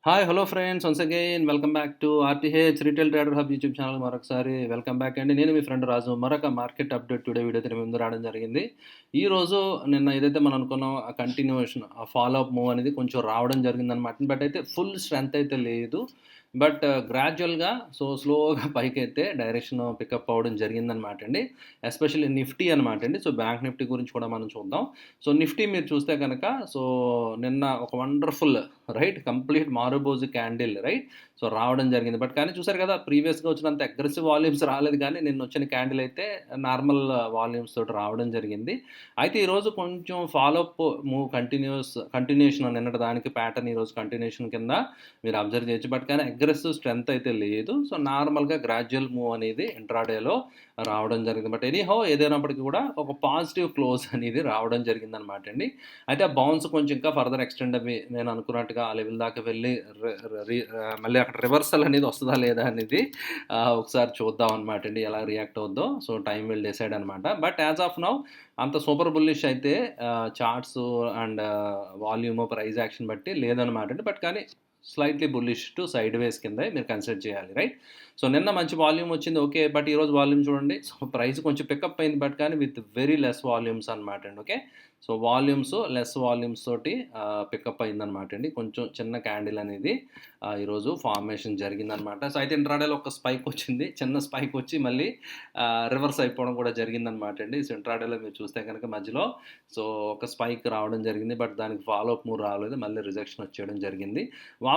Hi hello friends once again welcome back to RTH retail trader hub YouTube channel మరొకసారి welcome back అండి. నేను మీ friend రాజు. మరొక market update today వీడియోతో మీ ముందు రావడం జరిగింది. ఈరోజు నిన్న ఏదైతే మనం అనుకున్నాం ఆ కంటిన్యూషన్ ఆ ఫాలో అప్ మూవ్ అనేది కొంచెం రావడం జరిగిందనమాట. బట్ అయితే ఫుల్ స్ట్రెంత్ అయితే లేదు. బట్ గ్రాడ్యువల్గా స్లోగా పైకైతే డైరెక్షన్ పికప్ అవ్వడం జరిగిందనమాట అండి. ఎస్పెషల్లీ నిఫ్టీ అనమాట అండి. బ్యాంక్ నిఫ్టీ గురించి కూడా మనం చూద్దాం. నిఫ్టీ మీరు చూస్తే కనుక నిన్న ఒక wonderful right complete మారుబోజు candle right రావడం జరిగింది. బట్ కానీ చూసారు కదా, ప్రీవియస్గా వచ్చినంత అగ్రెసివ్ వాల్యూమ్స్ రాలేదు, కానీ నిన్న వచ్చిన క్యాండిల్ అయితే నార్మల్ వాల్యూమ్స్ తోటి రావడం జరిగింది. అయితే ఈరోజు కొంచెం ఫాలోఅప్ మూవ్ కంటిన్యూషన్ నిన్నటి దానికి ప్యాటర్న్ ఈరోజు కంటిన్యూషన్ కింద మీరు అబ్జర్వ్ చేయొచ్చు. బట్ కానీ అగ్రెసివ్ స్ట్రెంత్ అయితే లేదు. నార్మల్గా గ్రాడ్యువల్ మూవ్ అనేది ఇంట్రాడేలో రావడం జరిగింది. బట్ ఎనీహౌ ఏదైనప్పటికీ కూడా ఒక పాజిటివ్ క్లోజ్ అనేది రావడం జరిగిందనమాట అండి. అయితే ఆ బౌన్స్ కొంచెం ఇంకా ఫర్దర్ ఎక్స్టెండ్ అవి నేను అనుకున్నట్టుగా ఆ లెవెల్ దాకా వెళ్ళి మళ్ళీ అక్కడ రివర్సల్ అనేది వస్తుందా లేదా అనేది ఒకసారి చూద్దాం అనమాట అండి, ఎలా రియాక్ట్ అవుద్దో. టైం విల్ డిసైడ్ అనమాట. బట్ యాజ్ ఆఫ్ నౌ అంత సూపర్ బుల్లిష్ అయితే charts and volume price action బట్టి లేదనమాట అండి. బట్ కానీ స్లైట్లీ బుల్లిష్ టు సైడ్ వేస్ కింద మీరు కన్సిడర్ చేయాలి రైట్. నిన్న మంచి వాల్యూమ్ వచ్చింది ఓకే. బట్ ఈరోజు వాల్యూమ్ చూడండి, ప్రైస్ కొంచెం పికప్ అయింది, బట్ కానీ విత్ వెరీ లెస్ వాల్యూమ్స్ అనమాట అండి. ఓకే, వాల్యూమ్స్ లెస్ వాల్యూమ్స్ తోటి పికప్ అయిందనమాట అండి. కొంచెం చిన్న క్యాండిల్ అనేది ఈరోజు ఫార్మేషన్ జరిగిందనమాట. అయితే ఇంట్రాడేలో ఒక స్పైక్ వచ్చింది, చిన్న స్పైక్ వచ్చి మళ్ళీ రివర్స్ అయిపోవడం కూడా జరిగిందనమాట అండి. ఇంట్రాడేలో మీరు చూస్తే కనుక మధ్యలో ఒక స్పైక్ రావడం జరిగింది, బట్ దానికి ఫాలోఅప్ మూవ్ రాలేదు, మళ్ళీ రిజెక్షన్ వచ్చేయడం జరిగింది.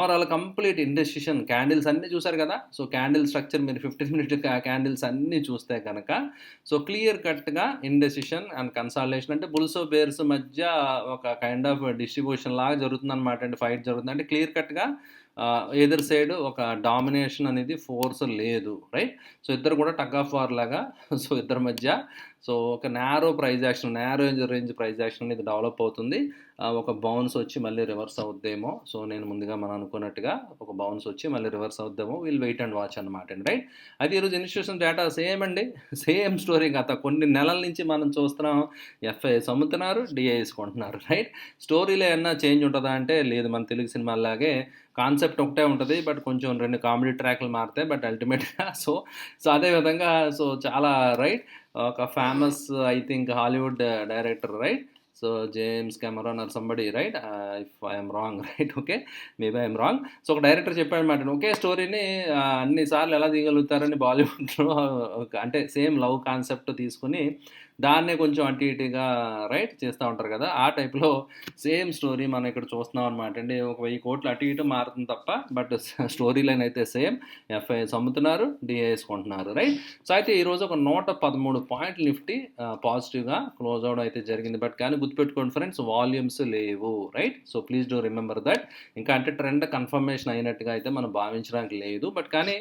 ఓవరాల్ కంప్లీట్ ఇండెసిషన్ క్యాండిల్స్ అన్నీ చూసారు కదా. క్యాండిల్ స్ట్రక్చర్ మీరు 15 మినిట్ క్యాండిల్స్ అన్నీ చూస్తే కనుక క్లియర్ కట్గా ఇండెసిషన్ అండ్ కన్సాలిడేషన్, అంటే బుల్స్ బేర్స్ మధ్య ఒక కైండ్ ఆఫ్ డిస్ట్రిబ్యూషన్ లాగా జరుగుతుంది అనమాట అండి. ఫైట్ జరుగుతుంది అంటే క్లియర్ కట్గా ఎదర్ సైడ్ ఒక డామినేషన్ అనేది ఫోర్స్ లేదు రైట్. ఇద్దరు కూడా టగ్ ఆఫ్ వార్ లాగా ఇద్దరి మధ్య ఒక narrow price action, narrow range price action అనేది డెవలప్ అవుతుంది. ఒక బౌన్స్ వచ్చి మళ్ళీ రివర్స్ అవుద్దేమో. నేను ముందుగా మనం అనుకున్నట్టుగా ఒక బౌన్స్ వచ్చి మళ్ళీ రివర్స్ అవుద్దేమో, వీల్ వెయిట్ అండ్ వాచ్ అనమాట అండి రైట్. అయితే ఈరోజు ఇన్స్టిట్యూషన్ డేటా సేమ్ అండి, సేమ్ స్టోరీ. గత కొన్ని నెలల నుంచి మనం చూస్తున్నాం, ఎఫ్ఐఎస్ అమ్ముతున్నారు, డిఐఎస్ కొంటున్నారు రైట్. స్టోరీలో ఏమన్నా చేంజ్ ఉంటుందా అంటే లేదు. మన తెలుగు సినిమాలాగే కాన్సెప్ట్ ఒకటే ఉంటుంది, బట్ కొంచెం 2 కామెడీ ట్రాక్లు మారుతాయి, బట్ అల్టిమేట్గా అదేవిధంగా చాలా రైట్. ఒక famous I think Hollywood director right, James Cameron or somebody right, if I'm wrong right, okay maybe I'm wrong. ఒక డైరెక్టర్ చెప్పాడు అనమాట, ఒకే స్టోరీని అన్నిసార్లు ఎలా తీయగలుగుతారని బాలీవుడ్లో అంటే సేమ్ లవ్ కాన్సెప్ట్ తీసుకుని దాన్నే కొంచెం అటు ఇటుగా రైట్ చేస్తూ ఉంటారు కదా, ఆ టైప్లో సేమ్ స్టోరీ మనం ఇక్కడ చూస్తున్నాం అనమాట అండి. ఒక 1000 కోట్లు అటు ఇటు మారుతుంది తప్ప, బట్ స్టోరీ లైన్ అయితే సేమ్. ఎఫ్ఐఎస్ అమ్ముతున్నారు, డిఐఎస్ కొంటున్నారు రైట్. అయితే ఈరోజు ఒక 113 పాయింట్లు నిఫ్టీ పాజిటివ్గా క్లోజ్ అవడం అయితే జరిగింది. బట్ కానీ గుర్తుపెట్టుకోండి ఫ్రెండ్స్, వాల్యూమ్స్ లేవు right. Please do remember that. ఇంకా అంటే ట్రెండ్ కన్ఫర్మేషన్ అయినట్టుగా అయితే మనం భావించడానికి లేదు. బట్ కానీ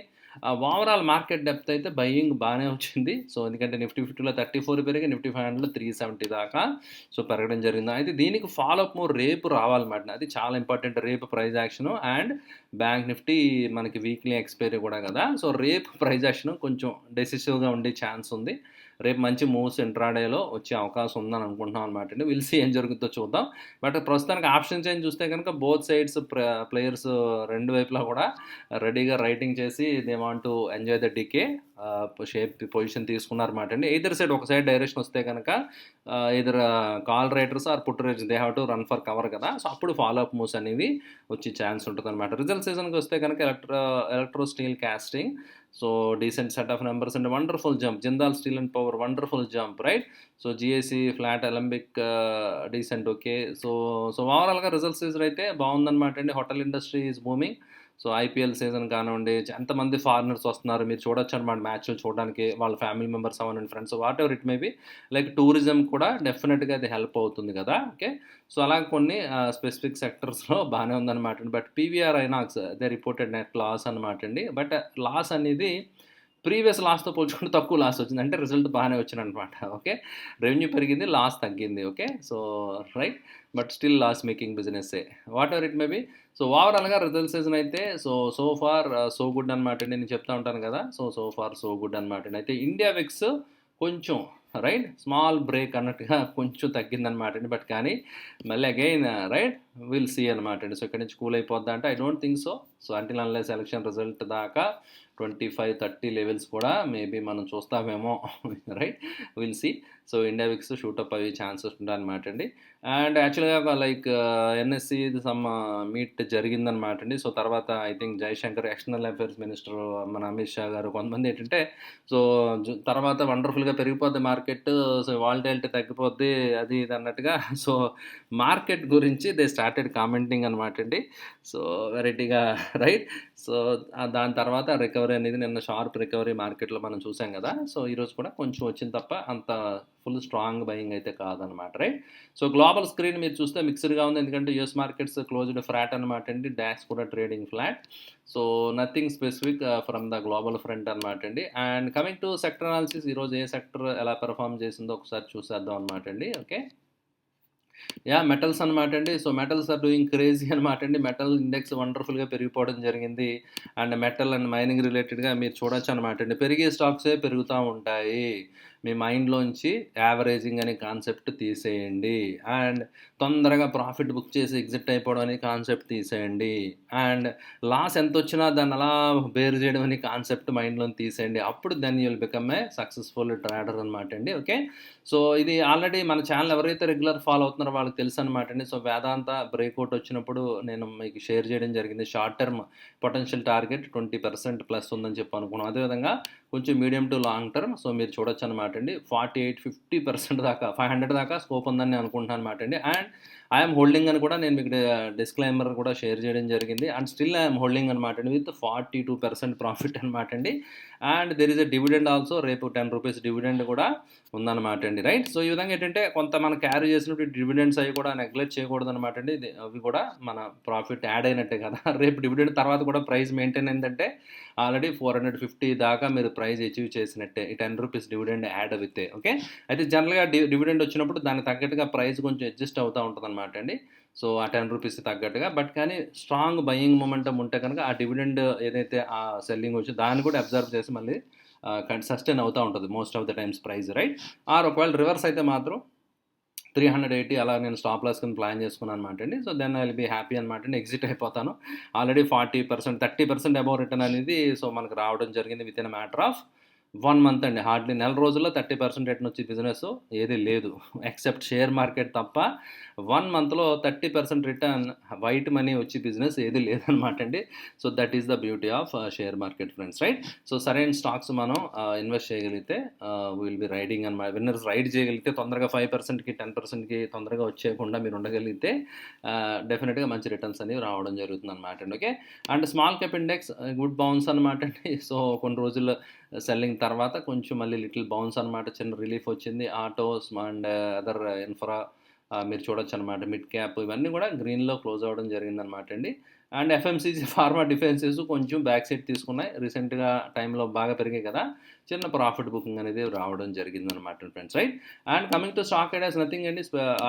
ఓవరాల్ మార్కెట్ డెప్త్ అయితే బయింగ్ బాగానే వచ్చింది. ఎందుకంటే నిఫ్టీ 50లో 34 పెరిగి నిఫ్టీ 500లో 370 దాకా పెరగడం జరిగింది. అయితే దీనికి ఫాలోఅప్ మూవ్ రేపు రావాలన్నమాట. అది చాలా ఇంపార్టెంట్. రేపు price action and bank Nifty మనకి వీక్లీ ఎక్స్పైరీ కూడా కదా. రేపు ప్రైజ్ యాక్షన్ కొంచెం డెసిసివ్గా ఉండే ఛాన్స్ ఉంది. రేపు మంచి మూవ్స్ ఇంట్రాడేలో వచ్చే అవకాశం ఉందని అనుకుంటున్నాం అనమాట అండి. విల్ సీ ఏం జరుగుతుందో చూద్దాం. బట్ ప్రస్తుతానికి ఆప్షన్ చేంజ్ చూస్తే కనుక బోత్ సైడ్స్ ప్లేయర్స్ రెండు వైపులా కూడా రెడీగా రైటింగ్ చేసి they want to enjoy the decay shape position తీసుకున్నారన్నమాట అండి. ఎయిదర్ సైడ్ ఒక సైడ్ డైరెక్షన్ వస్తే కనుక either call writers or put writers they have to run for cover కదా. అప్పుడు ఫాలోఅప్ మూవ్స్ అనేవి వచ్చే ఛాన్స్ ఉంటుంది అనమాట. రిజల్ట్ సీజన్కి వస్తే కనుక Electrosteel casting decent set of numbers and wonderful jump. Jindal steel and power wonderful jump right. GSC flat Alembic decent okay. ఓవరాల్గా రిజల్ట్ సీజన్ అయితే బాగుందన్నమాట అండి. Hotel industry is booming. IPL season కానివ్వండి, ఎంతమంది ఫారినర్స్ వస్తున్నారు మీరు చూడొచ్చు అనమాట మ్యాచ్లు చూడడానికి, వాళ్ళ ఫ్యామిలీ మెంబర్స్ అవ్వండి, friends, what ever it may B. Like tourism కూడా డెఫినెట్గా అది హెల్ప్ అవుతుంది కదా. ఓకే, అలా కొన్ని స్పెసిఫిక్ సెక్టర్స్లో బాగానే ఉందన్నమాట. But PVR INOX they reported net loss అనమాట అండి. బట్ లాస్ అనేది ప్రీవియస్ లాస్తో పోల్చుకుంటే తక్కువ లాస్ వచ్చింది, అంటే రిజల్ట్ బాగానే వచ్చిందనమాట. ఓకే, రెవెన్యూ పెరిగింది, లాస్ తగ్గింది. Okay, right. But still loss making బిజినెస్సే, whatever it may be. ఓవరాల్గా రిజల్ట్ సీజన్ అయితే సో ఫార్ సో గుడ్ అనమాట అండి. నేను చెప్తా ఉంటాను కదా, సో ఫార్ సో గుడ్ అనమాట అండి. అయితే ఇండియా విక్స్ కొంచెం రైట్, స్మాల్ బ్రేక్ అన్నట్టుగా కొంచెం తగ్గిందనమాట అండి. బట్ కానీ మళ్ళీ అగైన్ రైట్ విల్ సీ అనమాట అండి. సో ఇక్కడ నుంచి కూల్ అయిపోద్దా అంటే I don't think so. So until unless election result దాకా 25-30 లెవెల్స్ కూడా మేబీ మనం చూస్తామేమో. Right, will see. So India VIX shoot up అయ్యే ఛాన్సెస్ ఉంటాయన్నమాట అండి. అండ్ యాక్చువల్గా లైక్ ఎన్ఎస్సి సమ్ మీట్ జరిగిందనమాట అండి. సో తర్వాత I think Jaishankar external affairs minister మన అమిత్ షా గారు కొంతమంది ఏంటంటే సో తర్వాత వండర్ఫుల్గా పెరిగిపోద్ది మార్కెట్, సో వాలటిలిటీ తగ్గిపోద్ది అది ఇది అన్నట్టుగా సో మార్కెట్ గురించి దే స్టార్టెడ్ కామెంటింగ్ అనమాట అండి. సో వెరైటీగా రైట్. సో దాని తర్వాత రికవరీ అనేది నిన్న షార్ప్ రికవరీ మార్కెట్లో మనం చూసాం కదా. సో ఈరోజు కూడా కొంచెం వచ్చింది తప్ప అంత ఫుల్ స్ట్రాంగ్ బయింగ్ అయితే కాదనమాట. రైట్. సో గ్లోబల్ స్క్రీన్ మీరు చూస్తే మిక్స్డ్గా ఉంది, ఎందుకంటే యూఎస్ మార్కెట్స్ క్లోజ్డ్ ఫ్లాట్ అనమాట అండి. డాక్స్ కూడా trading flat. So nothing specific from the global front అనమాట అండి. And coming to sector analysis, ఈరోజు ఏ సెక్టర్ ఎలా పెర్ఫామ్ చేసిందో ఒకసారి చూసేద్దాం అనమాట అండి. ఓకే, మెటల్స్ అనమాట అండి. So metals are doing crazy అనమాట అండి. మెటల్ ఇండెక్స్ వండర్ఫుల్గా పెరిగిపోవడం జరిగింది. అండ్ మెటల్ అండ్ మైనింగ్ రిలేటెడ్గా మీరు చూడొచ్చు అనమాట అండి. పెరిగే స్టాక్సే పెరుగుతూ ఉంటాయి. మీ మైండ్లోంచి యావరేజింగ్ అనే కాన్సెప్ట్ తీసేయండి. అండ్ తొందరగా ప్రాఫిట్ బుక్ చేసి ఎగ్జిట్ అయిపోవడం అనే కాన్సెప్ట్ తీసేయండి. అండ్ లాస్ ఎంత వచ్చినా దాన్ని అలా బేర్ చేయడం అనే కాన్సెప్ట్ మైండ్లో తీసేయండి. అప్పుడు then you'll become a successful trader అనమాట అండి. ఓకే, సో ఇది ఆల్రెడీ మన ఛానల్ ఎవరైతే రెగ్యులర్ ఫాలో అవుతున్నారో వాళ్ళకి తెలుసు అనమాట అండి. సో వేదాంత బ్రేక్అవుట్ వచ్చినప్పుడు నేను మీకు షేర్ చేయడం జరిగింది. Short term potential target 20% plus ఉందని చెప్పి అనుకున్నాం. అదేవిధంగా కొంచెం medium to long term so మీరు చూడొచ్చు అనమాట అండి. 48-50% దాకా 500 దాకా స్కోప్ ఉందని నేను అనుకుంటున్నాను అనమాట అండి. అండ్ ఐఎమ్ హోల్డింగ్ అని కూడా నేను మీకు డిస్క్లైమర్ కూడా షేర్ చేయడం జరిగింది. అండ్ స్టిల్ ఐఎమ్ హోల్డింగ్ అనమాట అండి విత్ 42% ప్రాఫిట్ అనమాట అండి. And there is a dividend also, రేపు 10 రూపీస్ డివిడెండ్ కూడా ఉందన్నమాట అండి. రైట్. సో ఈ విధంగా ఏంటంటే కొంత మనం క్యారీ చేసినప్పుడు డివిడెండ్స్ అవి కూడా నెగ్లెక్ట్ చేయకూడదు అనమాట అండి. అవి కూడా మన ప్రాఫిట్ యాడ్ అయినట్టే కదా. రేపు డివిడెండ్ తర్వాత కూడా ప్రైస్ మెయింటైన్ అయిందంటే ఆల్రెడీ 450 దాకా మీరు ప్రైస్ అచీవ్ చేసినట్టే, ఈ 10 రూపీస్ డివిడెండ్ యాడ్ అవుతే. ఓకే, అయితే జనరల్గా డివిడెండ్ వచ్చినప్పుడు దానికి తగ్గట్టుగా ప్రైస్ కొంచెం అడ్జస్ట్ అవుతూ ఉంటుంది అనమాట అండి. సో ఆ 10 రూపీస్ తగ్గట్టుగా. బట్ కానీ స్ట్రాంగ్ బయింగ్ మొమెంటం ఉంటే కనుక ఆ డివిడెండ్ ఏదైతే ఆ సెల్లింగ్ వచ్చి దాన్ని కూడా అబ్జర్వ్ చేసి మళ్ళీ సస్టైన్ అవుతూ ఉంటుంది most of the times price. Right. Or ఒకవేళ రివర్స్ అయితే మాత్రం 380 అలా నేను స్టాప్ లాస్ కింద ప్లాన్ చేసుకున్నాను అనమాట అండి. So then I will be happy అనమాట అండి. ఎగ్జిట్ అయిపోతాను. ఆల్రెడీ 40%, 30% అబౌవ్ రిటర్న్ అనేది సో మనకు రావడం జరిగింది with in matter of 1 month అండి. హార్డ్లీ నెల రోజుల్లో 30% రిటర్న్ వచ్చే బిజినెస్ ఏది లేదు ఎక్సెప్ట్ షేర్ మార్కెట్ తప్ప. 1 మంత్లో 30% రిటర్న్ వైట్ మనీ వచ్చి బిజినెస్ ఏది లేదనమాట అండి. So that is the beauty of share market friends. Right. So సరైన స్టాక్స్ మనం ఇన్వెస్ట్ చేయగలిగితే విల్ బి రైడింగ్ అనమాట. విన్నర్స్ రైడ్ చేయగలిగితే తొందరగా 5%కి 10%కి తొందరగా వచ్చేయకుండా మీరు ఉండగలిగితే డెఫినెట్గా మంచి రిటర్న్స్ అనేవి రావడం జరుగుతుంది అనమాట అండి. Okay, and small cap index good bounce అనమాట అండి. సో కొన్ని రోజులు సెల్లింగ్ తర్వాత కొంచెం మళ్ళీ లిటిల్ బౌన్స్ అనమాట, చిన్న రిలీఫ్ వచ్చింది. ఆటోస్ అండ్ అదర్ ఇన్ఫ్రా మీరు చూడొచ్చు అనమాట. మిడ్ క్యాప్ ఇవన్నీ కూడా గ్రీన్లో క్లోజ్ అవ్వడం జరిగిందనమాట అండి. అండ్ ఎఫ్ఎంసీజీ, ఫార్మా, డిఫెన్సెస్ కొంచెం బ్యాక్ సైడ్ తీసుకున్నాయి. రీసెంట్గా టైంలో బాగా పెరిగాయి కదా, చిన్న ప్రాఫిట్ బుకింగ్ అనేది రావడం జరిగిందనమాట friends. Right. And coming to stock ideas nothing అండి.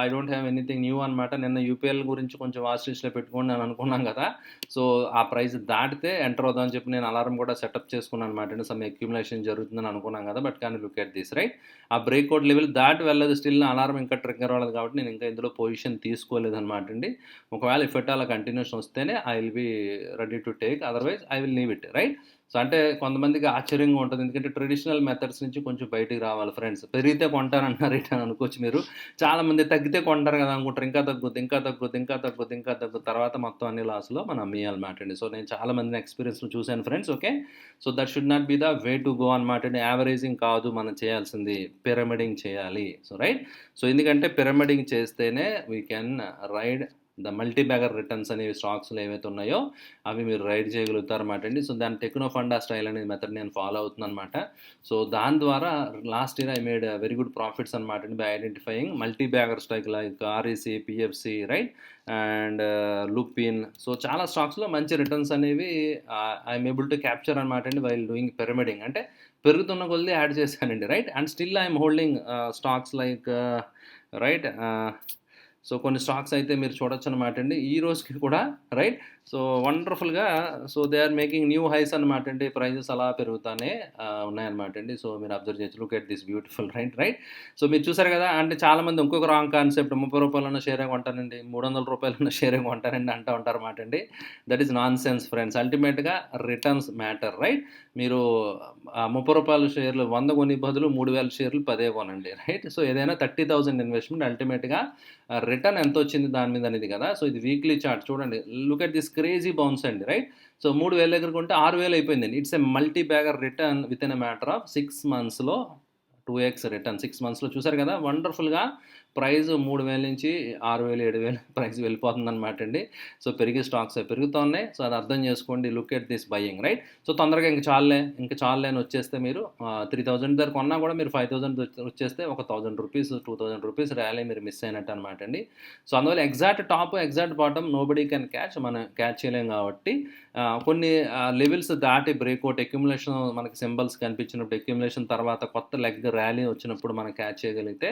I don't have anything new అనమాట. నిన్న యూపీఎల్ గురించి కొంచెం వాచ్ లిస్ట్లో పెట్టుకోండి అని అనుకున్నాం కదా. సో ఆ ప్రైస్ దాటితే ఎంటర్ అవుదామని చెప్పి నేను అలారం కూడా సెటప్ చేసుకున్నాను అనమాట అండి. సమ్ అక్యుములేషన్ జరుగుతుందని అనుకున్నాం కదా. బట్ కానీ లుక్ ఎట్ దిస్. రైట్. ఆ బ్రేక్అవుట్ లెవెల్ దాటి వెళ్ళదు. స్టిల్ అలారం ఇంకా ట్రిగ్గర్ అవ్వలేదు కాబట్టి నేను ఇంకా ఇందులో పొజిషన్ తీసుకోలేదు అనమాట అండి. ఒకవేళ ఇఫెక్ట్ అలా కంటిన్యూషన్ వస్తేనే I will be ready to take, otherwise I will leave it. Right. So అంటే కొంతమందికి ఆశ్చర్యంగా ఉంటుంది, ఎందుకంటే ట్రెడిషనల్ మెథడ్స్ నుంచి కొంచెం బయటికి రావాలి ఫ్రెండ్స్. పెరిగితే కొంటారంటున్నారు రిటర్న్ అనుకోవచ్చు మీరు. చాలామంది తగ్గితే కొంటారు కదా అనుకుంటారు, ఇంకా తగ్గుద్ది, ఇంకా తగ్గుద్ది, ఇంకా తగ్గుద్ది, ఇంకా తగ్గుద్ది, తర్వాత మొత్తం అన్ని లాస్లో మనం అమ్మేయాలన్నమాట అండి. సో నేను చాలా మందిని ఎక్స్పీరియన్స్లో చూశాను friends. Okay, so that should not be the way to go అనమాట అండి. యావరేజింగ్ కాదు మనం చేయాల్సింది, పిరమిడింగ్ చేయాలి. So right. సో ఎందుకంటే పిరమిడింగ్ చేస్తేనే we can ride the multi bagger returns అనేవి స్టాక్స్లో ఏవైతే ఉన్నాయో అవి మీరు రైడ్ చేయగలుగుతారు అనమాట అండి. సో దాని టెక్నో ఫండా స్టైల్ అనేది మెథడ్ నేను ఫాలో అవుతున్నాను అనమాట. సో దాని ద్వారా last year I made very good profits అనమాట అండి by identifying multi bagger stock like REC, PFC, right, and Lupin. So చాలా స్టాక్స్లో మంచి రిటర్న్స్ అనేవి ఐఎమ్ ఏబుల్ టు క్యాప్చర్ అనమాట అండి వైల్ డూయింగ్ పిరమిడింగ్. అంటే పెరుగుతున్న కొద్ది యాడ్ చేశానండి. Right. And still I'm holding stocks like right so కొన్ని స్టాక్స్ అయితే మీరు చూడొచ్చనమాట అండి. ఈ రోజుకి కూడా రైట్. సో వండర్‌ఫుల్‌గా so they are making new highs అనమాట అండి. ప్రైజెస్ అలా పెరుగుతానే ఉన్నాయన్నమాట అండి. సో మీరు అబ్జర్వ్ చేయొచ్చు. Look at this beautiful right. So మీరు చూసారు కదా! అంటే చాలామంది ఇంకొక రాంగ్ కాన్సెప్ట్ రూ. 30 షేరే కొంటానండి, రూ. 300 షేరే కొంటానండి అంటూ ఉంటారన్నమాట అండి. That is nonsense friends. అల్టిమేట్‌గా రిటర్న్స్ మ్యాటర్ రైట్. మీరు రూ. 30 షేర్లు 100 కొనే బదులు 3000 షేర్లు 10 కొనండి రైట్. సో ఏదైనా 30,000 ఇన్వెస్ట్‌మెంట్ అల్టిమేట్‌గా రిటర్న్ ఎంతొచ్చింది దాని మీద అనేది కదా! సో ఇది వీక్లీ చార్ట్ చూడండి. Look at this crazy bounce అండి రైట్. సో 3000 దగ్గర కొంటే 6000 అయిపోయిందండి. It's a multi bagger return within a matter of 6 మంత్స్‌లో 2x రిటర్న్ 6 మంత్స్‌లో చూసారు కదా! వండర్‌ఫుల్‌గా ప్రైస్ 3000 నుంచి 6000, 7000 ప్రైస్ వెళ్ళిపోతుందనమాట అండి. సో పెరిగే స్టాక్స్ పెరుగుతా ఉన్నాయి. సో అది అర్థం చేసుకోండి. Look at this buying right. So తొందరగా ఇంక చాలులే అని వచ్చేస్తే మీరు 3000 దగ్గర కొన్నా కూడా మీరు 5000 వచ్చేస్తే ఒక రూ. 1000, రూ. 2000 ర్యాలీ మీరు మిస్ అయినట్టు అనమాట అండి. సో అందువల్ల exact top, exact bottom nobody can catch. మనం క్యాచ్ చేయలేం కాబట్టి కొన్ని లెవెల్స్ దాటి బ్రేక్అవుట్ అక్యుములేషన్ మనకి సింబల్స్ కనిపించినప్పుడు, అక్యుములేషన్ తర్వాత కొత్త లెగ్ ర్యాలీ వచ్చినప్పుడు మనం క్యాచ్ చేయగలిగితే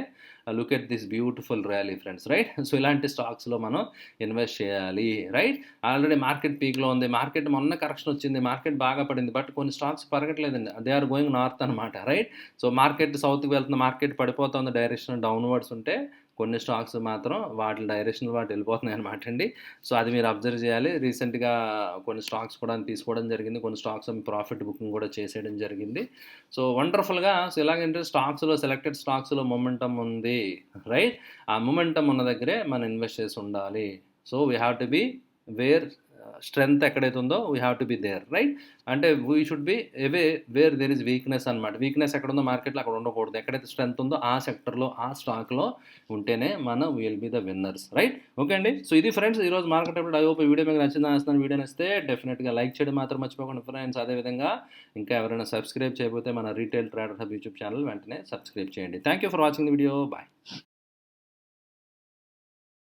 look at this beautiful rally friends right. So ఇలాంటి స్టాక్స్లో మనం ఇన్వెస్ట్ చేయాలి రైట్. ఆల్రెడీ మార్కెట్ పీక్లో ఉంది. మార్కెట్ మొన్న కరెక్షన్ వచ్చింది. మార్కెట్ బాగా పడింది. బట్ కొన్ని స్టాక్స్ పెరగట్లేదండి. దే ఆర్ గోయింగ్ నార్త్ అనమాట రైట్. సో మార్కెట్ సౌత్కి వెళ్తుంది, మార్కెట్ పడిపోతుంది, డైరెక్షన్ డౌన్వర్డ్స్ ఉంటే కొన్ని స్టాక్స్ మాత్రం వాటి డైరెక్షన్ వాటి వెళ్ళిపోతున్నాయి అనమాట అండి. సో అది మీరు అబ్జర్వ్ చేయాలి. రీసెంట్గా కొన్ని స్టాక్స్ కూడా తీసుకోవడం జరిగింది. కొన్ని స్టాక్స్ ప్రాఫిట్ బుకింగ్ కూడా చేసేయడం జరిగింది. సో వండర్ఫుల్‌గా సో ఎలాగంటే స్టాక్స్‌లో సెలెక్టెడ్ స్టాక్స్‌లో మొమెంటమ్ ఉంది రైట్. ఆ మొమెంటమ్ ఉన్న దగ్గరే మనం ఇన్వెస్ట్ చేసి ఉండాలి. So we have to be where strength ఎక్కడైతే ఉందో we have to be there right. అంటే we should be away where there is weakness అనమాట. వీక్నెస్ ఎక్కడ ఉందో మార్కెట్లో అక్కడ ఉండకూడదు. ఎక్కడైతే స్ట్రెంగ్త్ ఉందో ఆ సెక్టర్లో ఆ స్టాక్లో ఉంటేనే మనం will be the winners right. Okay అండి. సో ఇది ఫ్రెండ్స్ ఈరోజు మార్కెట్ అప్డేట్. ఐ హోప్ ఈ వీడియో మీకు నచ్చిందని ఆశిస్తున్నాను. వీడియో నచ్చితే డెఫినెట్గా లైక్ చేయడం మాత్రం మర్చిపోకండి ఫ్రెండ్స్. అదేవిధంగా ఇంకా ఎవరైనా సబ్స్క్రైబ్ చేయకపోతే మన retail trader hub YouTube channel వెంటనే సబ్స్క్రైబ్ చేయండి. Thank you for watching the video. Bye.